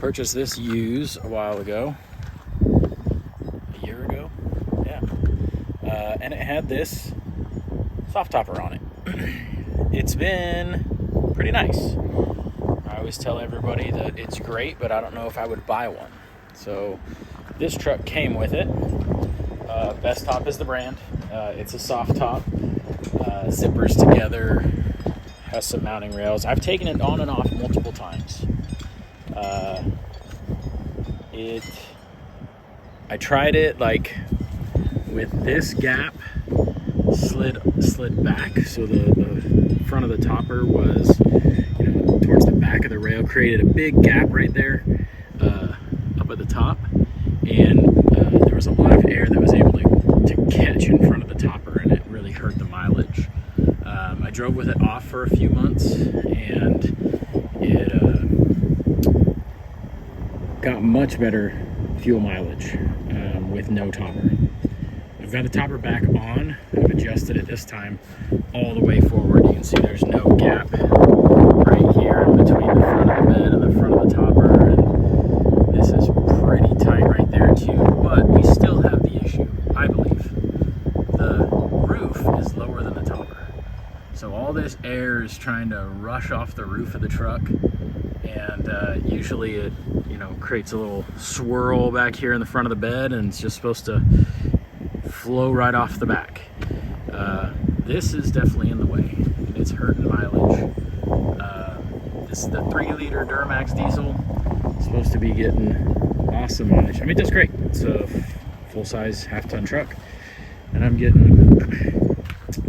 purchased this used a while ago, a year ago, yeah, and it had this soft topper on it. It's been pretty nice. I always tell everybody that it's great, but I don't know if I would buy one. So this truck came with it. Bestop is the brand. It's a soft top, zippers together, has some mounting rails. I've taken it on and off multiple times. I tried it like with this gap slid back, so the front of the topper was, towards the back of the rail, created a big gap right there up at the top, and there was a lot of air that was able to catch in front of the topper, and it really hurt the mileage. I drove with it off for a few months, and it got much better fuel mileage with no topper. I've got the topper back on. I've adjusted it this time all the way forward. You can see there's no gap right here in between the front of the bed and the front of the topper, and this is pretty tight right there too, but we still have the issue, I believe. The roof is lower than the topper, so all this air is trying to rush off the roof of the truck, and usually it creates a little swirl back here in the front of the bed, and it's just supposed to flow right off the back. This is definitely in the way, and it's hurting mileage. This is the 3-liter Duramax diesel. It's supposed to be getting awesome mileage. I mean, it does great. It's a full-size half-ton truck, and I'm getting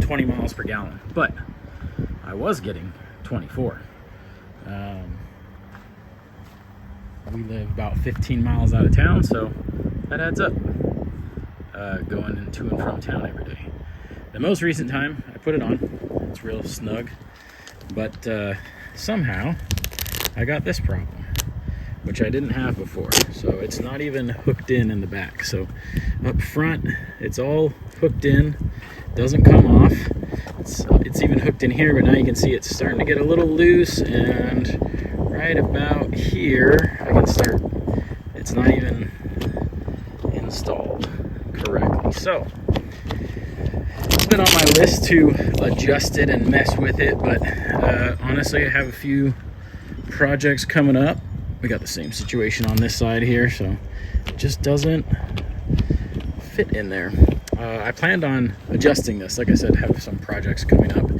20 miles per gallon, but I was getting 24. We live about 15 miles out of town, so that adds up, going to and from town every day. The most recent time I put it on, it's real snug, but somehow I got this problem, which I didn't have before. So it's not even hooked in the back. So up front, it's all hooked in, doesn't come off. It's even hooked in here, but now you can see it's starting to get a little loose, and right about here, I can start, it's not even installed correctly. So it's been on my list to adjust it and mess with it, but honestly, I have a few projects coming up. We got the same situation on this side here, so it just doesn't fit in there. I planned on adjusting this. Like I said, have some projects coming up,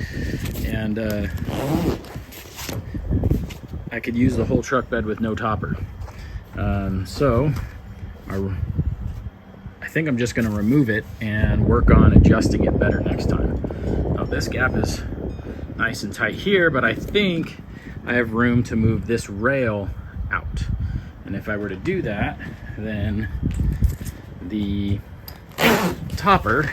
and I could use the whole truck bed with no topper. So I think I'm just going to remove it and work on adjusting it better next time. Now, this gap is nice and tight here, but I think I have room to move this rail out. And if I were to do that, then the topper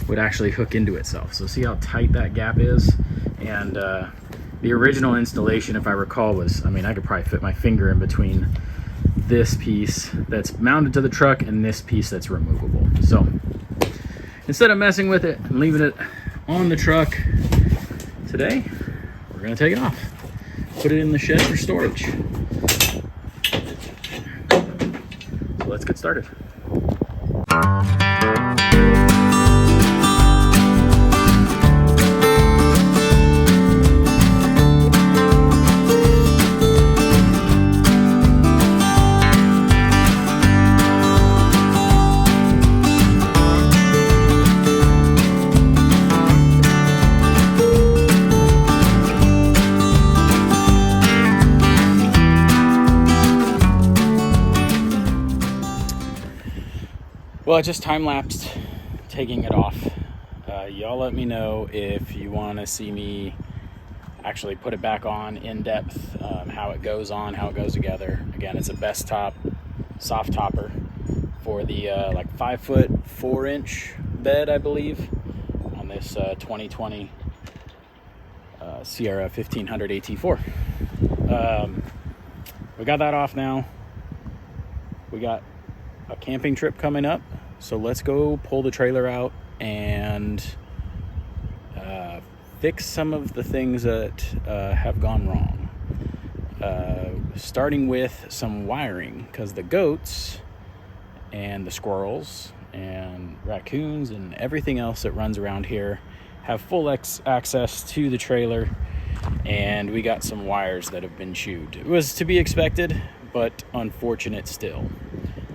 would actually hook into itself. So see how tight that gap is? And the original installation, if I recall, was, I could probably fit my finger in between this piece that's mounted to the truck and this piece that's removable. So instead of messing with it and leaving it on the truck, today we're gonna take it off, put it in the shed for storage. So let's get started. Well, I just time-lapsed taking it off. Y'all let me know if you want to see me actually put it back on in depth, how it goes on, how it goes together. Again, it's a Bestop soft topper for the like 5-foot 4-inch bed, I believe, on this 2020 Sierra 1500 AT4. We got that off now. We got a camping trip coming up, so let's go pull the trailer out and fix some of the things that have gone wrong. starting with some wiring, because the goats and the squirrels and raccoons and everything else that runs around here have full access to the trailer, and we got some wires that have been chewed. It was to be expected, but unfortunate still.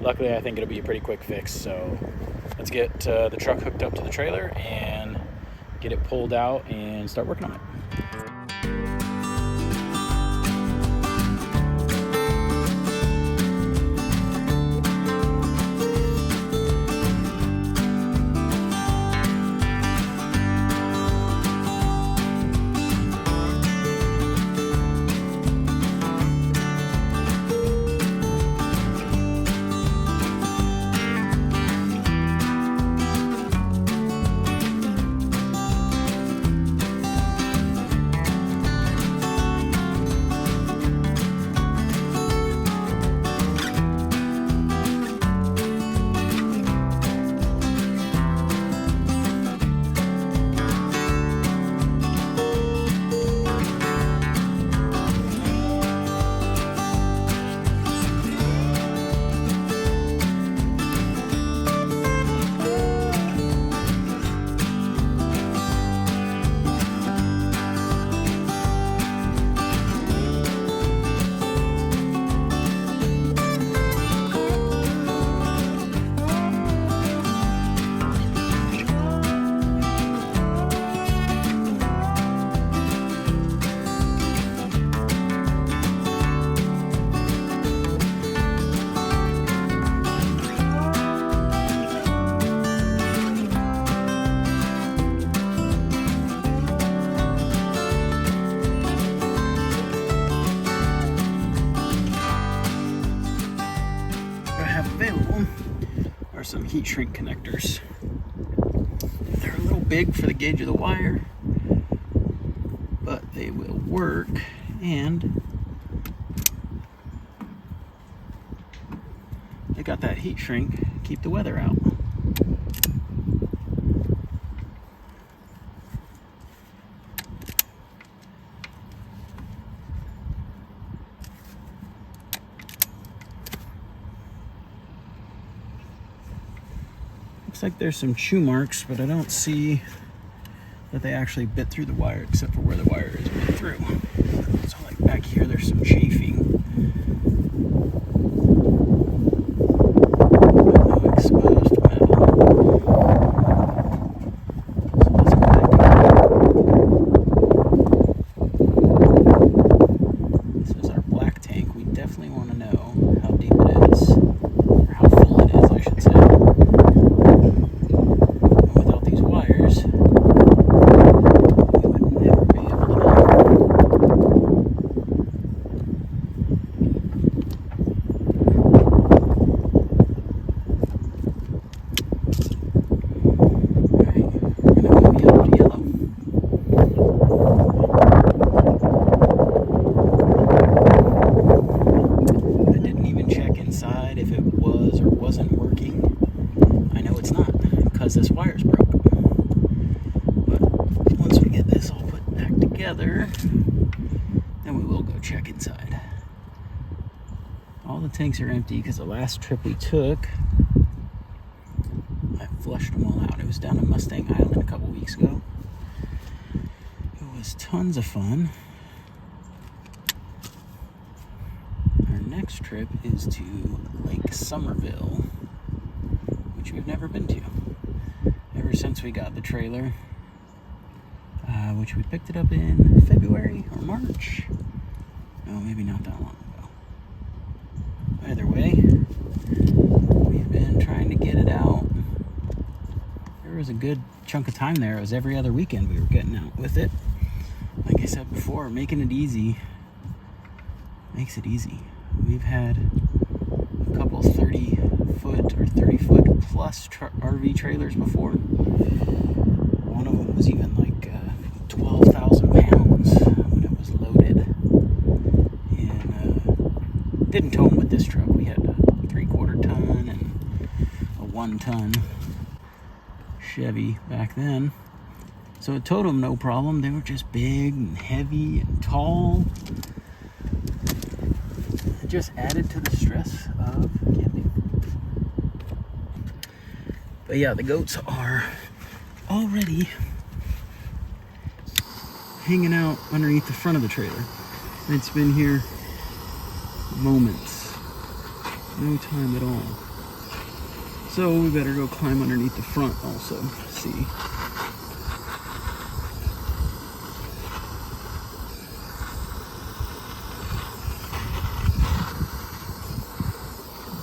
Luckily, I think it'll be a pretty quick fix, so let's get the truck hooked up to the trailer and get it pulled out and start working on it. Some heat shrink connectors. They're a little big for the gauge of the wire, but they will work, and they got that heat shrink, keep the weather out. Looks like there's some chew marks, but I don't see that they actually bit through the wire, except for where the wire is bit through. So like back here, there's some chafing. But no exposed metal. So let's go back. This is our black tank. We definitely want to know how deep it is, or how full it is, I should say. This wire's broke. But once we get this all put back together, then we will go check inside. All the tanks are empty because the last trip we took, I flushed them all out. It was down at Mustang Island a couple weeks ago. It was tons of fun. Our next trip is to Lake Somerville, which we've never been to. Ever since we got the trailer, which we picked it up in February or March. No, maybe not that long ago. Either way, we've been trying to get it out. There was a good chunk of time there. It was every other weekend we were getting out with it. Like I said before, making it easy makes it easy. We've had a couple 30-foot or 30-foot plus RV trailers before. One of them was even like 12,000 pounds when it was loaded. And didn't tow them with this truck. We had a 3/4 ton and a 1 ton Chevy back then. So it towed them no problem. They were just big and heavy and tall. it just added to the stress of camping. But yeah, the goats are already hanging out underneath the front of the trailer. It's been here moments, no time at all. So we better go climb underneath the front also, see.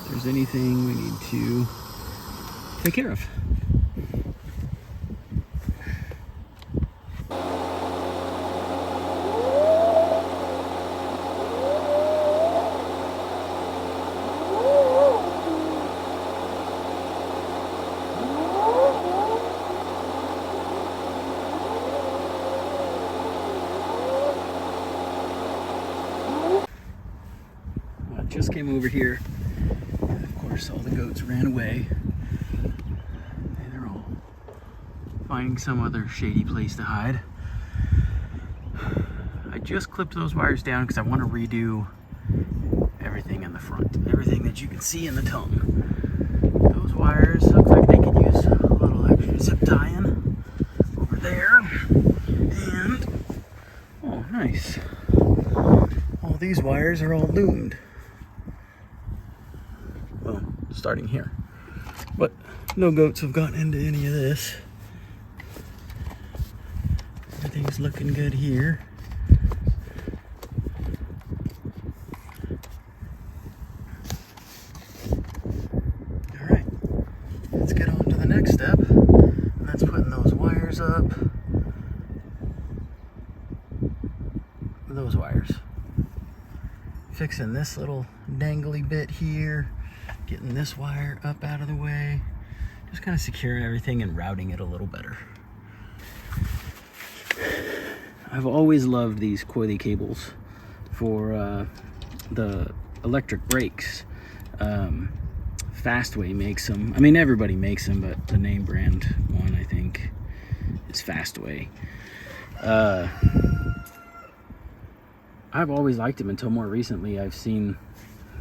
If there's anything we need to take care of. Just came over here. Of course, all the goats ran away. And they're all finding some other shady place to hide. I just clipped those wires down because I want to redo everything in the front. Everything that you can see in the tongue. Those wires look like they could use a little extra zip tie-in over there. And, oh, nice. All these wires are all loomed. Well, starting here. But no goats have gotten into any of this. Everything's looking good here. All right, let's get on to the next step. And that's putting those wires up. Those wires. Fixing this little dangly bit here. Getting this wire up out of the way. Just kind of securing everything and routing it a little better. I've always loved these coily cables for the electric brakes. Fastway makes them. I mean, everybody makes them, but the name brand one, I think, is Fastway. I've always liked them until more recently I've seen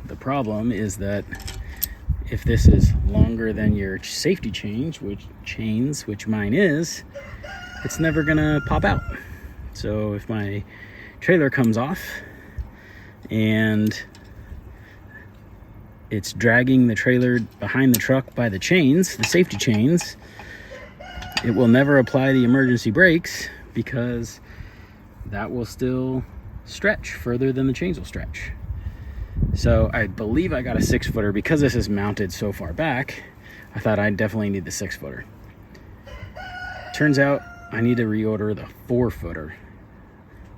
the problem is that if this is longer than your safety chains, which mine is, it's never gonna pop out. So if my trailer comes off and it's dragging the trailer behind the truck by the chains, the safety chains, it will never apply the emergency brakes because that will still stretch further than the chains will stretch. So I believe I got a 6-footer. Because this is mounted so far back, I thought I definitely need the 6-footer. Turns out I need to reorder the 4-footer.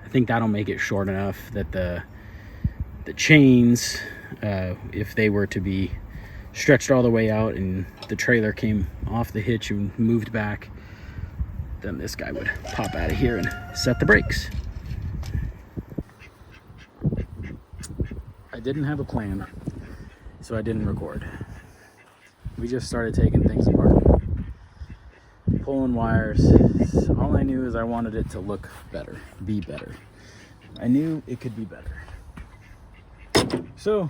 I think that'll make it short enough that the chains, if they were to be stretched all the way out and the trailer came off the hitch and moved back, then this guy would pop out of here and set the brakes. I didn't have a plan, so I didn't record. We just started taking things apart, pulling wires. All I knew is I wanted it to look better, be better. I knew it could be better. So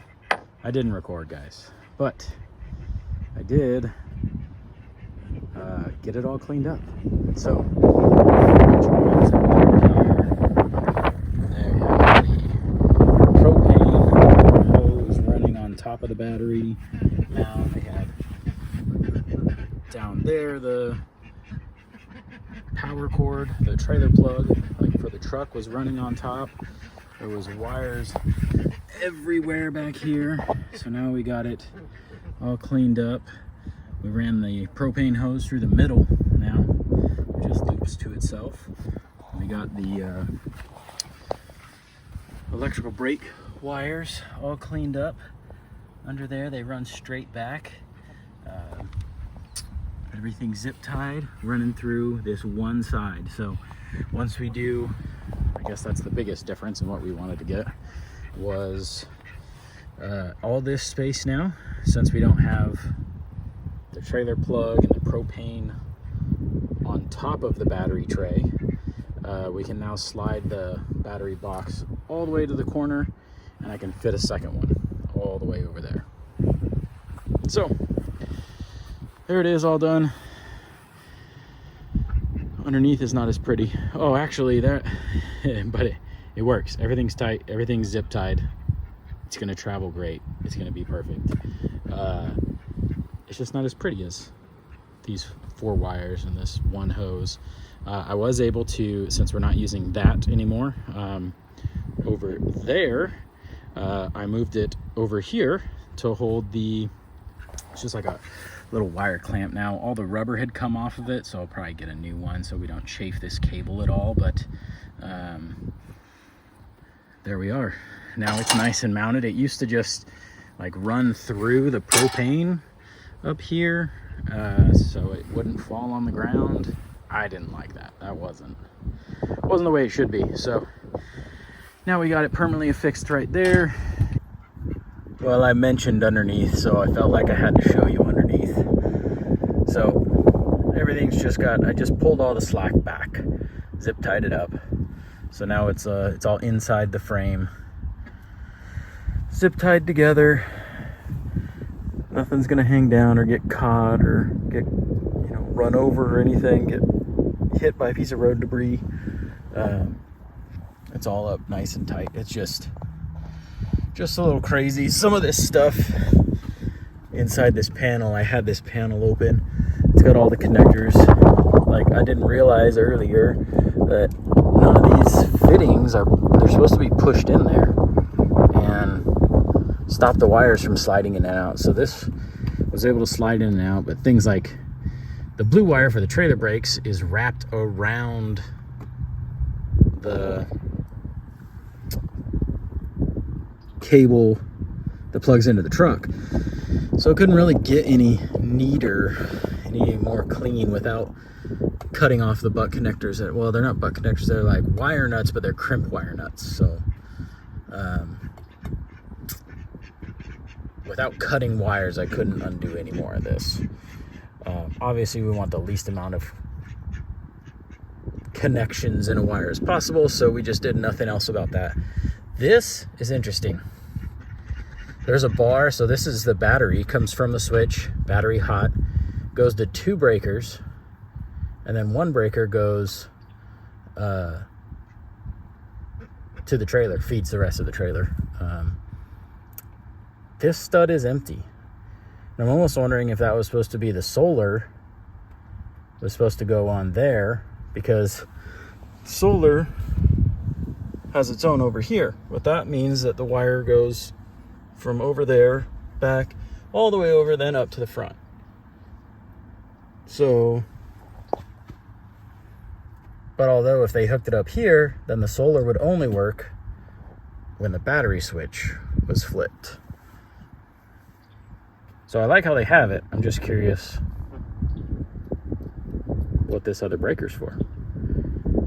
I didn't record, guys, but I did get it all cleaned up. So top of the battery. Now they had down there the power cord, the trailer plug, like for the truck, was running on top. There was wires everywhere back here. So now we got it all cleaned up. We ran the propane hose through the middle now. It just loops to itself. We got the electrical brake wires all cleaned up. Under there, they run straight back. Everything's zip tied, running through this one side. So once we do, I guess that's the biggest difference in what we wanted to get, was all this space now, since we don't have the trailer plug and the propane on top of the battery tray, we can now slide the battery box all the way to the corner, and I can fit a second one. all the way over there. So there it is, all done. Underneath is not as pretty. Oh, actually that, but it works. Everything's tight, everything's zip tied. It's gonna travel great. It's gonna be perfect. It's just not as pretty as these 4 wires and this one hose. I was able to, since we're not using that anymore, over there, I moved it over here to hold the, it's just like a little wire clamp now. All the rubber had come off of it, so I'll probably get a new one so we don't chafe this cable at all, but there we are. Now it's nice and mounted. It used to just like run through the propane up here, so it wouldn't fall on the ground. I didn't like that. That wasn't the way it should be. So now we got it permanently affixed right there. Well, I mentioned underneath, so I felt like I had to show you underneath. So everything's just got, I just pulled all the slack back, zip tied it up. So now it's all inside the frame, zip tied together. Nothing's gonna hang down or get caught or get, run over or anything, get hit by a piece of road debris. It's all up nice and tight. It's just a little crazy. Some of this stuff inside this panel, I had this panel open. It's got all the connectors. Like, I didn't realize earlier that none of these fittings they're supposed to be pushed in there and stop the wires from sliding in and out. So this was able to slide in and out, but things like the blue wire for the trailer brakes is wrapped around the cable that plugs into the truck. So it couldn't really get any neater, any more clean without cutting off the butt connectors. Well, they're not butt connectors, they're like wire nuts, but they're crimp wire nuts. So without cutting wires, I couldn't undo any more of this. Obviously, we want the least amount of connections in a wire as possible, so we just did nothing else about that. This is interesting. There's a bar, so this is the battery, comes from the switch, battery hot, goes to 2 breakers, and then 1 breaker goes to the trailer, feeds the rest of the trailer. This stud is empty. And I'm almost wondering if that was supposed to be the solar was supposed to go on there, because solar has its own over here. What that means that the wire goes from over there back all the way over, then up to the front. So, but although if they hooked it up here, then the solar would only work when the battery switch was flipped. So I like how they have it. I'm just curious what this other breaker's for.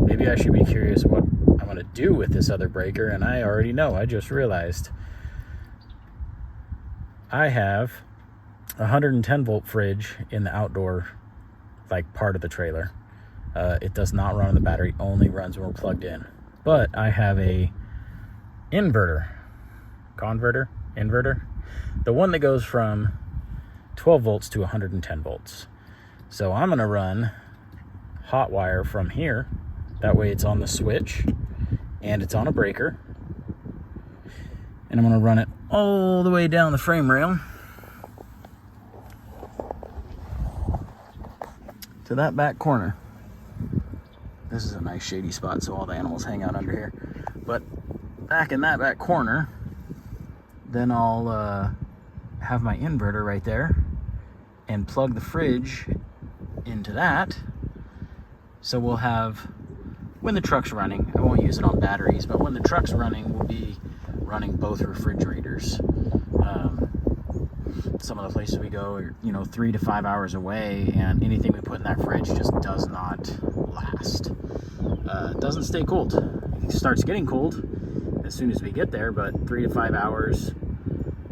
Maybe I should be curious what I'm going to do with this other breaker, and I already know. I just realized I have a 110 volt fridge in the outdoor part of the trailer. It does not run on the battery, only runs when we're plugged in. But I have a inverter, the one that goes from 12 volts to 110 volts. So I'm going to run hot wire from here. That way it's on the switch and it's on a breaker. And I'm going to run it all the way down the frame rail to that back corner. This is a nice shady spot, so all the animals hang out under here. But back in that back corner, then I'll have my inverter right there and plug the fridge into that. So we'll have, when the truck's running, I won't use it on batteries, but when the truck's running, we'll be running both refrigerators. Some of the places we go are, 3 to 5 hours away, and anything we put in that fridge just does not last. It doesn't stay cold. It starts getting cold as soon as we get there, but 3 to 5 hours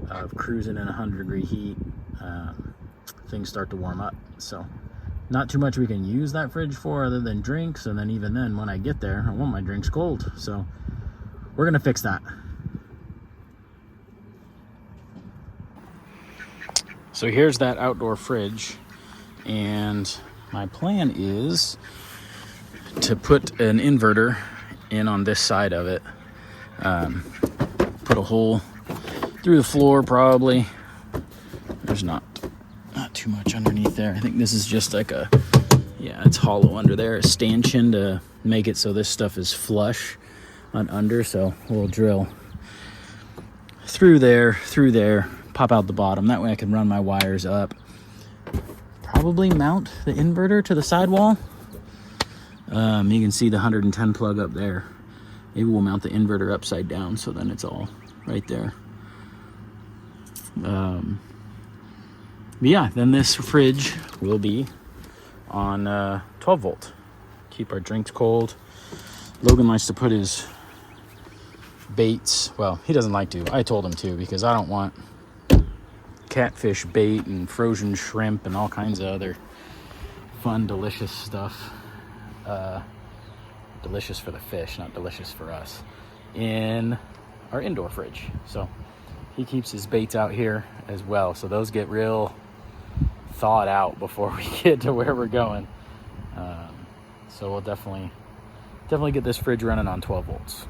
of cruising in 100-degree heat, things start to warm up. So not too much we can use that fridge for other than drinks, and then even then, when I get there, I want my drinks cold. So we're gonna fix that. So here's that outdoor fridge, and my plan is to put an inverter in on this side of it. Put a hole through the floor probably. There's not too much underneath there. I think this is just like a, yeah, it's hollow under there, a stanchion to make it so this stuff is flush on under. So we'll drill through there, pop out the bottom. That way I can run my wires up. Probably mount the inverter to the sidewall. You can see the 110 plug up there. Maybe we'll mount the inverter upside down so then it's all right there. But yeah, then this fridge will be on 12 volt. Keep our drinks cold. Logan likes to put his baits, well, he doesn't like to. I told him to, because I don't want catfish bait and frozen shrimp and all kinds of other fun, delicious stuff. Delicious for the fish, not delicious for us, in our indoor fridge. So he keeps his baits out here as well, so those get real thawed out before we get to where we're going. So we'll definitely get this fridge running on 12 volts.